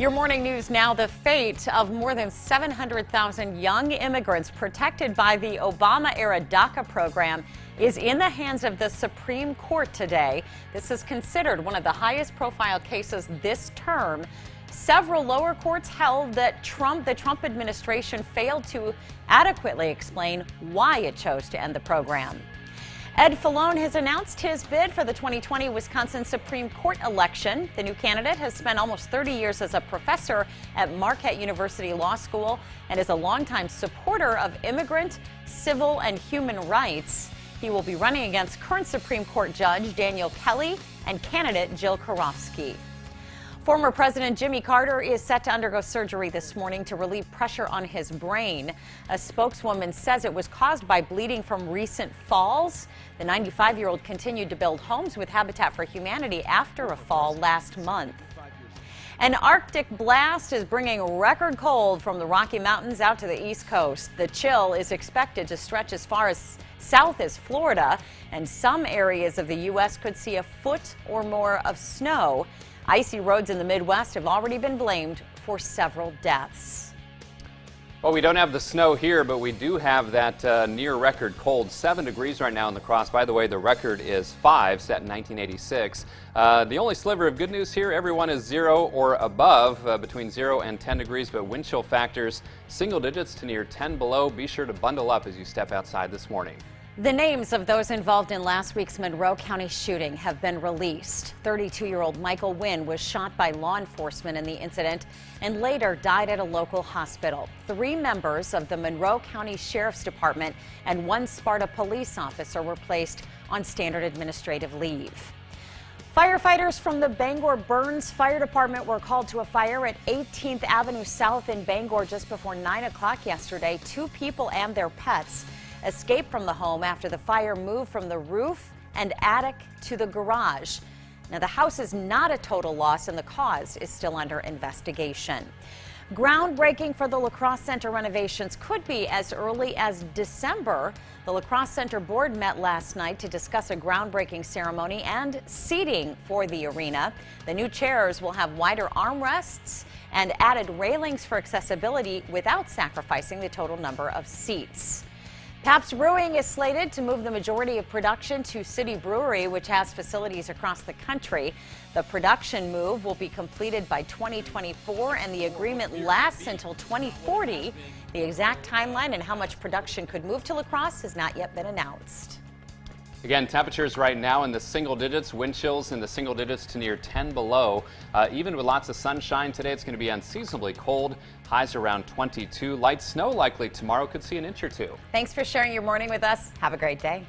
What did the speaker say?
Your morning news now. The fate of more than 700,000 young immigrants protected by the Obama-era DACA program is in the hands of the Supreme Court today. This is considered one of the highest profile cases this term. Several lower courts held that the Trump administration failed to adequately explain why it chose to end the program. Ed Fallone has announced his bid for the 2020 Wisconsin Supreme Court election. The new candidate has spent almost 30 years as a professor at Marquette University Law School and is a longtime supporter of immigrant, civil, and human rights. He will be running against current Supreme Court Judge Daniel Kelly and candidate Jill Karofsky. Former President Jimmy Carter is set to undergo surgery this morning to relieve pressure on his brain. A spokeswoman says it was caused by bleeding from recent falls. The 95-year-old continued to build homes with Habitat for Humanity after a fall last month. An Arctic blast is bringing record cold from the Rocky Mountains out to the East Coast. The chill is expected to stretch as far as south as Florida, and some areas of the U.S. could see a foot or more of snow. Icy roads in the Midwest have already been blamed for several deaths. Well, we don't have the snow here, but we do have that near record cold. 7 degrees right now in La Crosse. By the way, the record is 5, set in 1986. The only sliver of good news here, everyone is 0 or above, between 0 and 10 degrees, but wind chill factors single digits to near 10 below. Be sure to bundle up as you step outside this morning. The names of those involved in last week's Monroe County shooting have been released. 32-year-old Michael Wynn was shot by law enforcement in the incident and later died at a local hospital. 3 members of the Monroe County Sheriff's Department and 1 Sparta police officer were placed on standard administrative leave. Firefighters from the Bangor Burns Fire Department were called to a fire at 18th Avenue South in Bangor just before 9 o'clock yesterday. 2 people and their pets escaped from the home after the fire moved from the roof and attic to the garage. Now, the house is not a total loss and the cause is still under investigation. Groundbreaking for the La Crosse Center renovations could be as early as December. The La Crosse Center board met last night to discuss a groundbreaking ceremony and seating for the arena. The new chairs will have wider armrests and added railings for accessibility without sacrificing the total number of seats. Pabst Brewing is slated to move the majority of production to City Brewery, which has facilities across the country. The production move will be completed by 2024, and the agreement lasts until 2040. The exact timeline and how much production could move to La Crosse has not yet been announced. Again, temperatures right now in the single digits, wind chills in the single digits to near 10 below. Even with lots of sunshine today, it's going to be unseasonably cold. Highs around 22. Light snow likely tomorrow, could see an inch or 2. Thanks for sharing your morning with us. Have a great day.